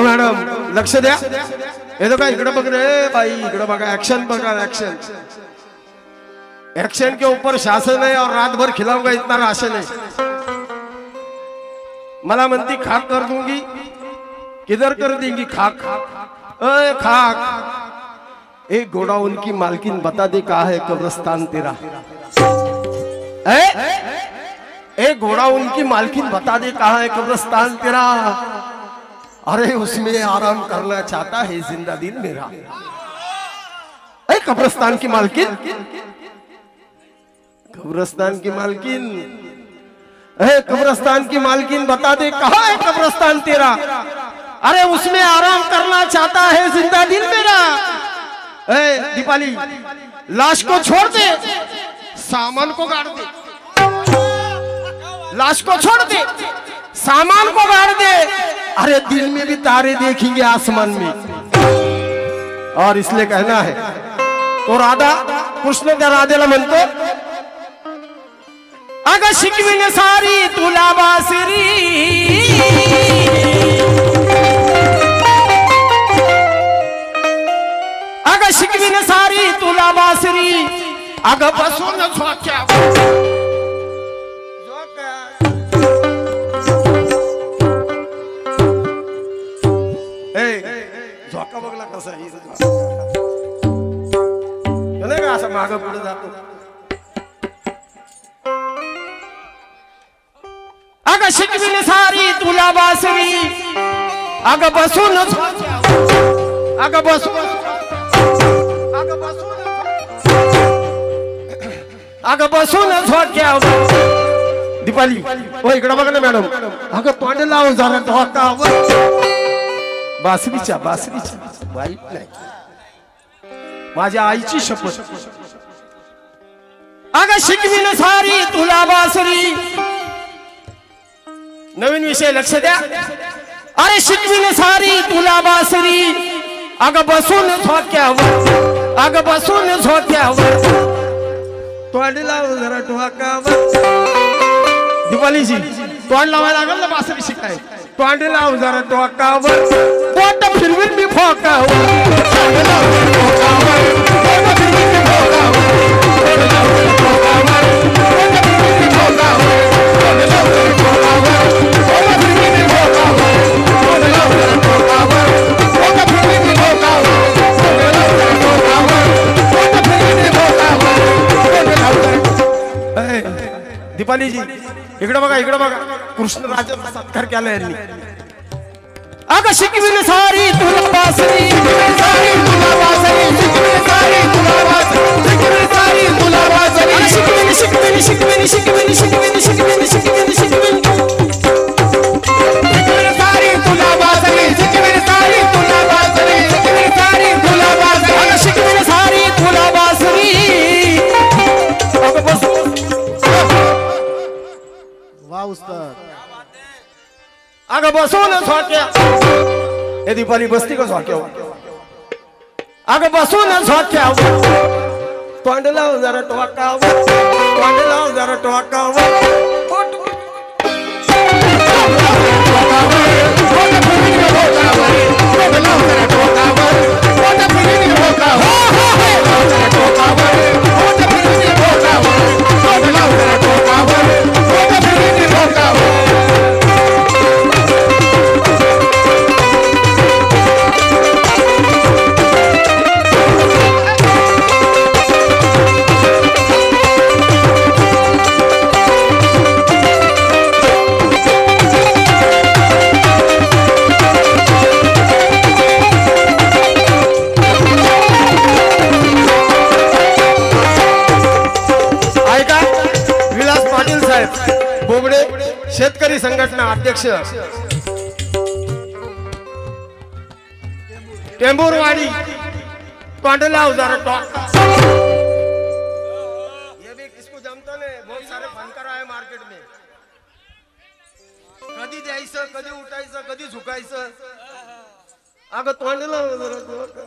Madam लक्ष द्या, हे बघा इकडे बघ रे भाई, इकडे बघा, एक्शन बघा, एक्शन। एक्शन के ऊपर शासन है और रात भर खिलाऊंगा इतना राशन है। मला म्हणती खाक कर दूंगी, किधर कर देंगी खाक? अरे खाक, एक गोडाउन की मालकिन बता दे कहाँ है कब्रिस्तान तेरा। एक गोडाउन की मालकिन बता दे कहाँ है कब्रिस्तान तेरा। अरे उसमें आराम करना चाहता है जिंदा दिल मेरा। कब्रिस्तान की मालकिन, कब्रिस्तान की मालकिन, कब्रिस्तान की मालकिन बता दे कहाँ है कब्रिस्तान तेरा। अरे उसमें आराम करना चाहता है जिंदा दिल मेरा। दीपाली, लाश को छोड़ दे, सामान को गाड़ दे। लाश को छोड़ दे, सामान को गाड़ दे। अरे दिल में भी तारे देखेंगे आसमान में। और इसलिए कहना है तो राधा कृष्ण त्या राधेला म्हणतो, अगं शिकविन सारी तुला बासरी, अगं शिकविन सारी तुला बासरी, अगं बसून झोक्या झोका बघला कसा नाही का, असं माग पुढे जातो। अगं शिकविन सारी तुला बासरी, अगं बसून अगं बसून अगं बसून अगं बसून झोक्या। दीपाली, ओ इकडे बघा ना मॅडम, अगं तोंड लाव जरा धोकावर। बासरीच्या बासरीच्या वाईट नाही, माझ्या आईची शपथ। अगं शिकविन सारी तुला बासरी, नवीन विषय लक्ष द्या। अरे शिकविन सारी तुला बासरी, अगं बसून झोक्यावर, अगं बसून झोक्यावर, तोंड लाव जरा धोकावर। दीपालीजी, तोंड लावायला लागल ना बासरी शिकाय, तोंड लाव जरा धोकावर, पोट फिरवीन मी फोकावर। दीपाली जी इकडे बघा, इकडे बघा, कृष्ण राजाचा सत्कार केला यांनी। अगं शिकविन सारी तुला बासरी, शिकविन सारी तुला बासरी, शिकविन सारी तुला बासरी, शिकविन सारी तुला बासरी, शिकविन शिकविन शिकविन शिकविन शिकविन शिकविन शिकविन शिकविन सारी तुला बासरी, शिकविन सारी तुला बासरी, शिकविन सारी तुला बासरी, अगं शिकविन सारी तुला बासरी, अगं बसून। वाह उस्ताद, अगं बसून झोक्या। हे दीपाली बसती का झोक्यावर? अगं बसून झोक्यावर, तोंड लाव जरा टोकावर, तोंड लाव जरा टोकावर, शेतकरी संघटना अध्यक्ष टेंभुरवाडी, तोंड लाव जरा टोका। ये भी किसको जमता नहीं, बहुत सारे फनकर आहे मार्केट में। कधी द्यायचं, कधी उठायचं, कधी झुकायचं। अगं तोंड लाव जरा टोका।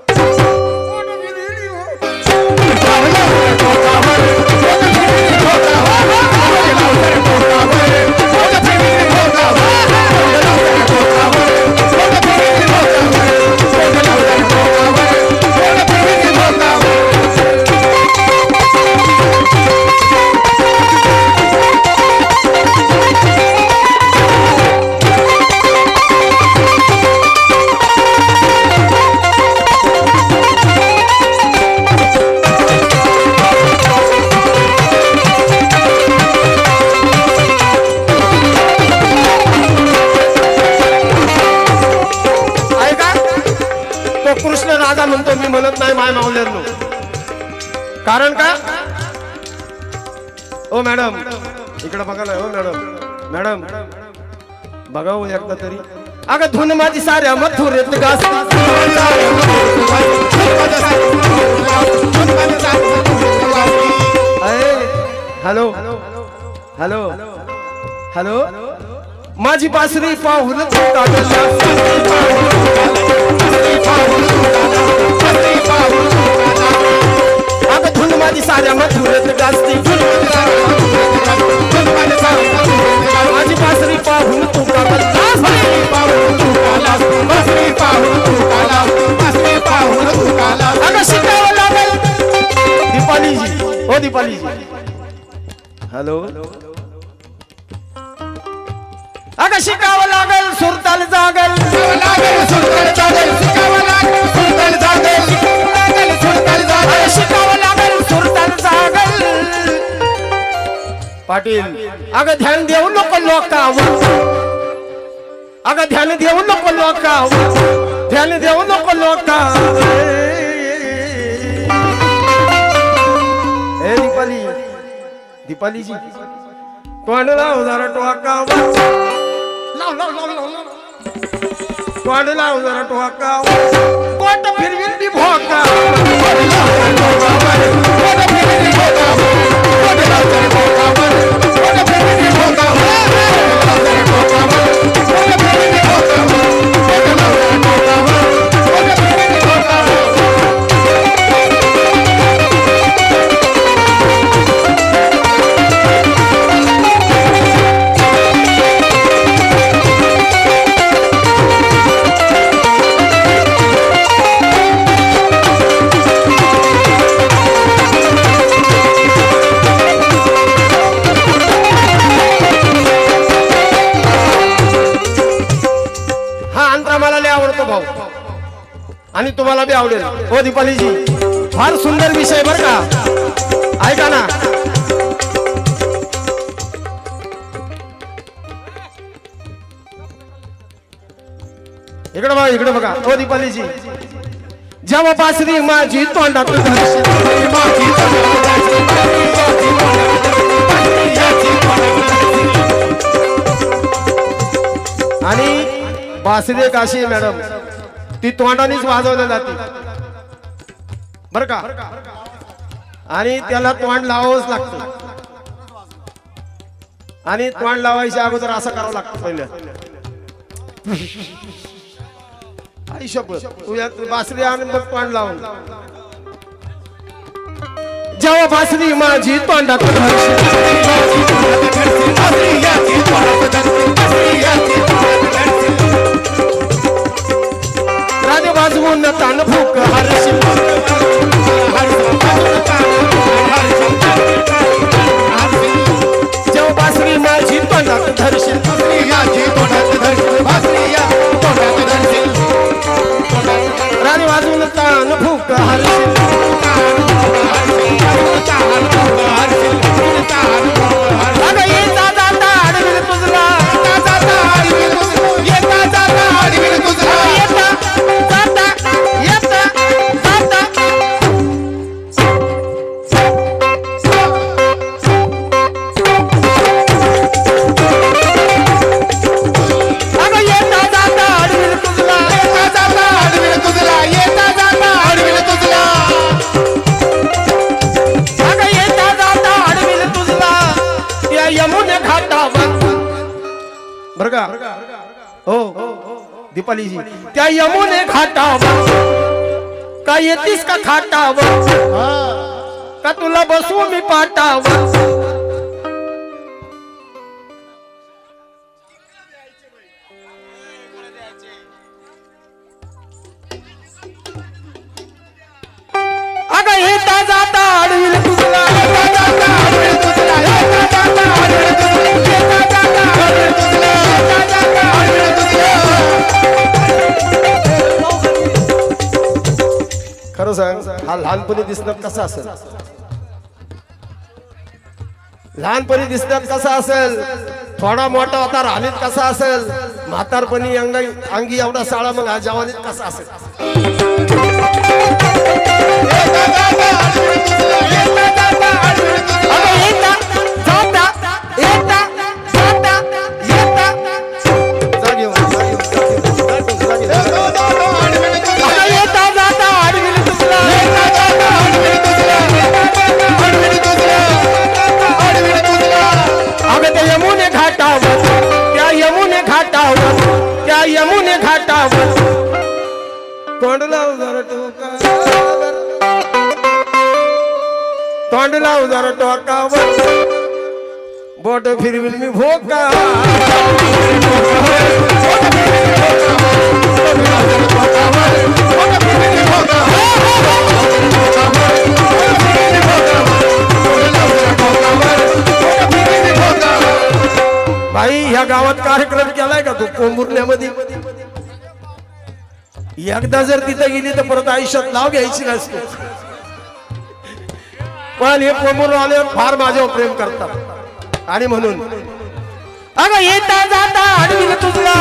कृष्ण राजा म्हणतो, मी म्हणत नाही माय मावल्यांनो. कारण का? ओ मॅडम इकडे बघा ना. ओ मॅडम मॅडम बघा हो एकदा तरी. अगं धुन माझी साऱ्या मथुरेत गाजती. हॅलो हॅलो हॅलो माझी बासरी पाहून अगं धुन माझी साऱ्या मथुरेत गाजती. माझी बासरी पाहून तू अगं शिकावं लागेल. दीपालीजी ओ दीपालीजी हॅलो. अगं शिकावं लागेल सुरताल जागल. शिकावं लागेल सुरताल जागल. पाटील अगं ध्यान देऊ नको लोकांवर. अगं ध्यान देऊ नको लोकांवर. ध्यान देऊ नको लोकांवर. ए दीपाली दीपालीजी तोंड लाव जरा टोकावर. लाव लाव लाव लाव तोंड लाव जरा टोकावर. पोट फिरवील ती भोका. आणि तुम्हाला बी आवडेल. ओ दीपालीजी फार सुंदर विषय बर का. ऐका ना. इकडे बघा इकडे बघा. ओ दीपालीजी जेव्हा बासरी माझी तोंडात आणि बासरी एक अशी मॅडम ती तोंडानेच वाजवली जाते बर का. आणि त्याला तोंड लावावंच लागतं. आणि तोंड लावायच्या अगोदर असं करावं लागतं पहिलं. आई शपथ तू या बासरी आणि मग तोंड लावून. जेव्हा बासरी माझी तोंडात राजे वाजवून तान भूक हरशी. जेव्हा बासरी माझी तोंडात धरशील. राजे वाजवून तान भूक हरशील. अगं येता जाता आडवील तुझला. येता जाता आडवील तुझला. हो दीपालीजी त्या यमुने घाटावर का येतीस का खाटावर. का तुला बसू मी पाटावर. अगं येता जाता आडवील तुझला. खरं सांग हा लहानपणी दिसण्यात कसा असेल. लहानपणी दिसण्यात कसा असेल. थोडा मोठा होता राहणीत कसा असेल. म्हातारपणी अंगी एवढा साळा मग हा जवानीत कसा असेल यमुने घाटावर तोंड लाव जरा टोकावर तोंड लाव जरा टोकावर बोट फिरविल मी भोका भाई ह्या गावात कार्यक्रम केलाय का तू कोंबुर्ल्यामध्ये एकदा जर तिथे गेली तर परत आयुष्यात नाव घ्यायची नसते पण हे कोंबुरवाले फार माझ्यावर प्रेम करतात आणि म्हणून अगं येता जाता अडविल तुझला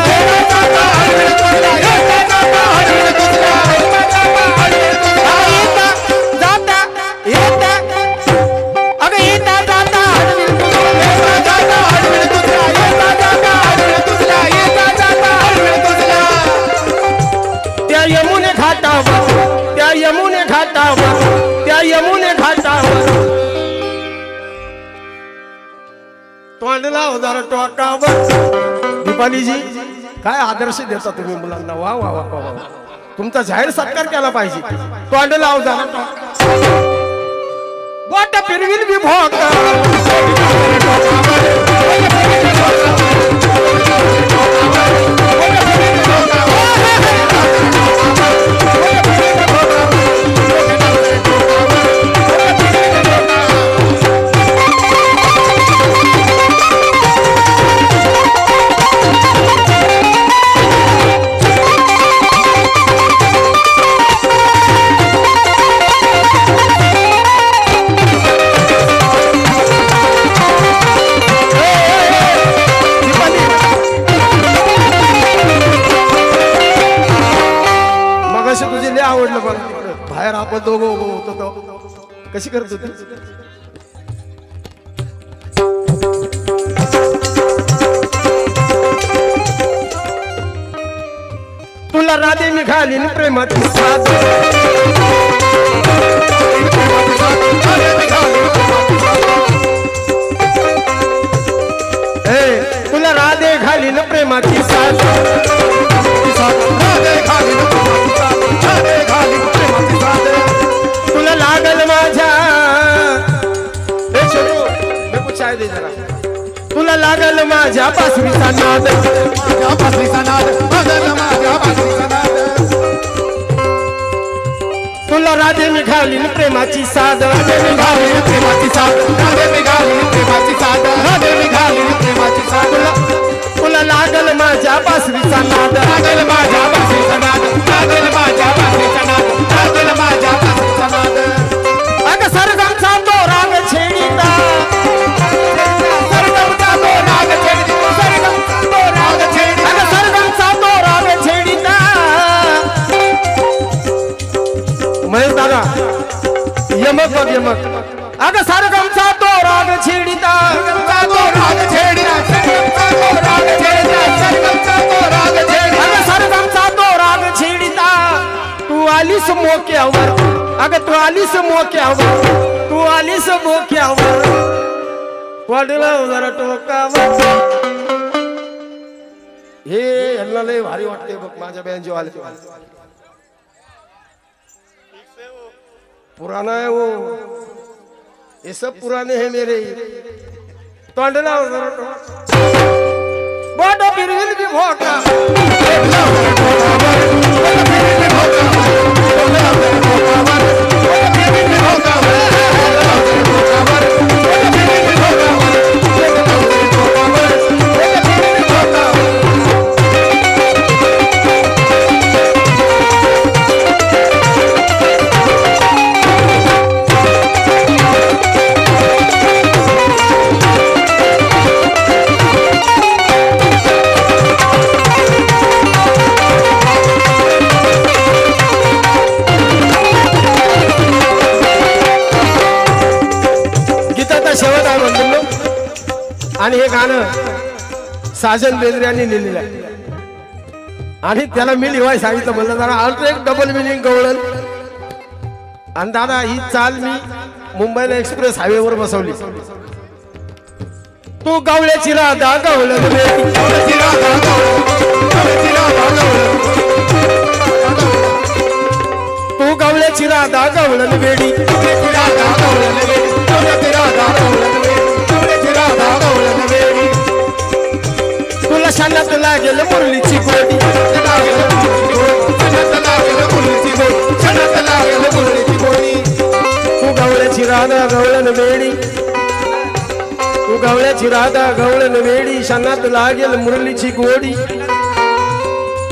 यमुने घाटावर तोंड लाव जरा टोकावर दीपालीजी काय आदर्श देता तुम्ही मुलांना वा वा वा वा तुमचा जाहीर सत्कार केला पाहिजे तोंड लाव जरा बोट फिरविल मी भोका बाहेर आपण दोघं उभं होतो कशी करत होती तुला राधे मी घालीन प्रेमाची साथ तुला राधे घालीन प्रेमाची साथ तुला लागल माझ्या दे जरा तुला लागल माझ्या बासरीचा नाद तुला राधे मी घालीन प्रेमाची साध तुला लागल माझ्या बासरीचा नाद अगं सरगमचा तो राग छेडीता सरगमचा तो राग छेडीता महेश दादा यमक बघ यमक अगं सरगमचा तो राग छेडीता सरगमचा तो राग छेडीता तू आलीस मोक्यावर अगं तू आलीस मोक्यावर तू आलीस मोक्यावर पडला जरा टोकावर हे यांना लय भारी वाटते बघ माझ्या बँजो आले पुराना है वो ये सब पुराने हैं मेरे तोंडला बोट फिरविल भी भोका आणि हे गाणं साजन बेंद्रे यांनी लिहिलेलं आहे आणि त्याला मी लिहाय सांगितलं म्हणलं जरा अल्ट्रा एक डबल मिनिंग गवळण आणि दादा ही चाल मी मुंबईला एक्सप्रेस हायवेवर बसवली तू गवळ्याची राधा गवळण तू गवळ्याची राधा गवळण वेडी तुला शानात लागेल मुरलीची गोडी तू गवळ्याची राधा गवळण वेडी तू गवळ्याची राधा गवळण वेडी शानात लागेल मुरलीची गोडी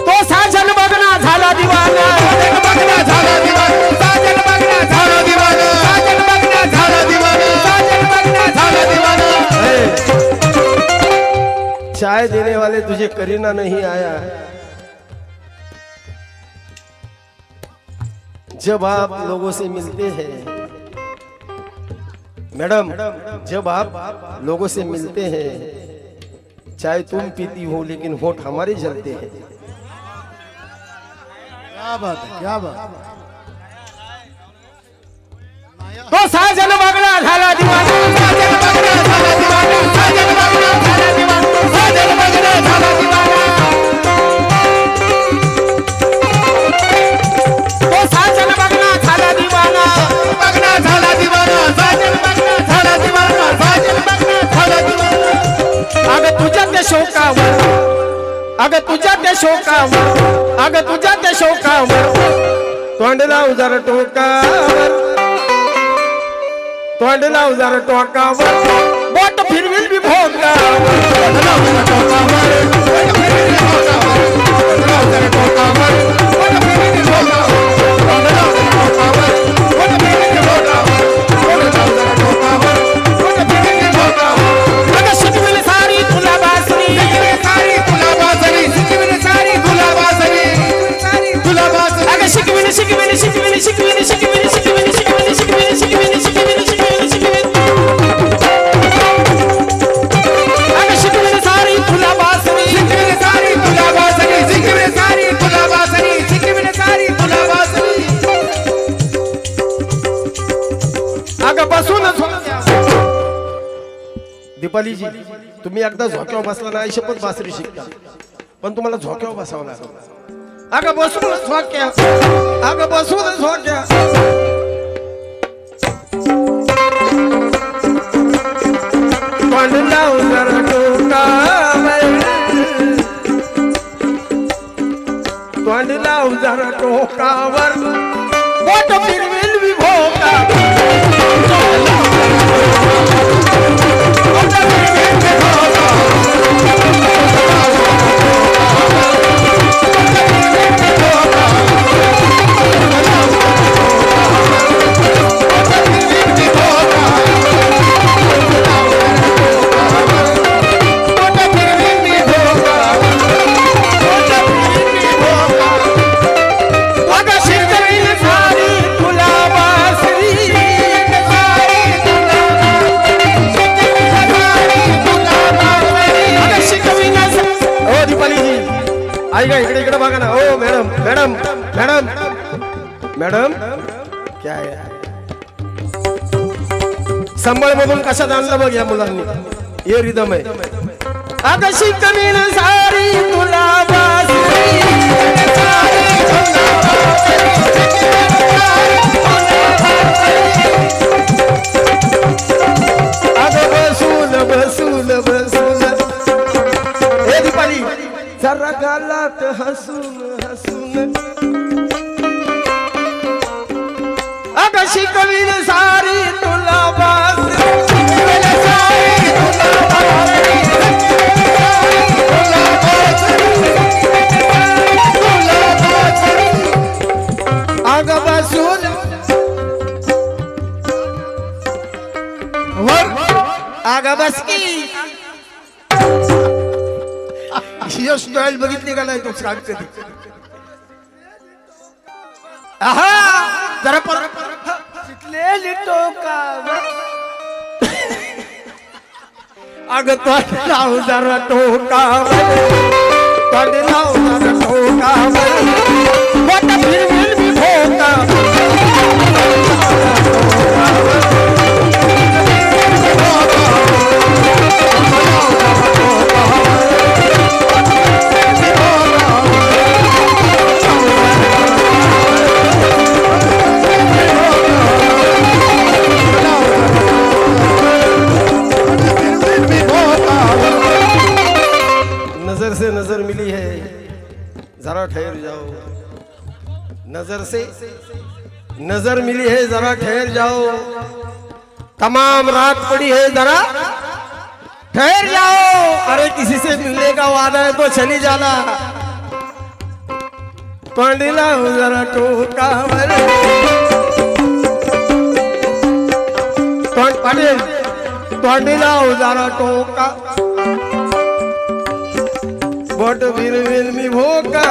तो साजन बघना झाला दिवाना चाय देने वाले तुझे करीना नहीं आया जब आप लोगों से मिलते हैं मैडम जब आप लोगों से मिलते हैं चाय तुम पीती हो लेकिन होठ हमारे जलते हैं क्या बात है क्या बात तो साजन बघना झाला दिवाना साजन बघना झाला दिवाना साजन बघना झाला दिवाना साजन बघना झाला दिवाना तो साजन बघना झाला दिवाना बघना झाला दिवाना साजन बघना झाला दिवाना साजन बघना झाला दिवाना अगं तुझ्या त्या शोकावर अगं तुझ्या त्या शोकावर अगं तुझ्या त्या शोकावर तोंड लाव जरा टोकावर तोंड लाव जरा टोकावर बोट फिरविल बी भोकावर तोंड लाव जरा टोकावर बोट फिरविल बी भोकावर तोंड लाव जरा टोकावर बोट फिरविल बी भोकावर तोंड लाव जरा टोकावर बोट फिरविल बी भोकावर तोंड लाव जरा टोकावर बोट फिरविल बी भोकावर अगं शिकविल सारी तुला बासरी शिकविल सारी तुला बासरी शिकविल सारी तुला बासरी सारी तुला बासरी अगं शिकविल शिकविल शिकविल शिकविल शिकविल शिकविल शिकविल शिकविल शिकविल शिकविल दीपाली जी तुम्ही एकदा झोक्यावर बसला ना शपथ बासरी शिकता पण तुम्हाला झोक्यावर बसावं लागेल अगं बसून झोक्या अगं बसून झोक्या तोंड लाव जरा टोकावर तोंड लाव जरा टोकावर बोट फिरविल बी भोकावर इकडे इकडे बघा ना ओ मॅडम मॅडम मॅडम मॅडम क्या आहे संबळ मधून कशात आणलं बघ या मुलांनी हे रिदम आहे अगं शिकवीन सारी तुला बासरी अगं बसून बसून बसून हे दीपाली जरा गालात हसून हसून अगं शिकवीन सारी तुला बासरी शिकवीन सारी तुला बासरी तुला बासरी अगं बसून अगं बस की स्टाईल बघितली का नाही तो सांग कधी आहा जरा शिकलेली टोकावर अग लाव जरा टोकावर लाव जरा टोकावर बोट फिरविल मी भोका नजर से नजर मिली है जरा ठहर जाओ नजर से नजर मिली है जरा ठहर जाओ तमाम रात पड़ी है जरा ठहर जाओ अरे किसी से मिलने का वादा है तो चली जाना तोंडिला जरा टोकावर पाटील तोंडिला जरा टोका बोट फिरविल मी भोका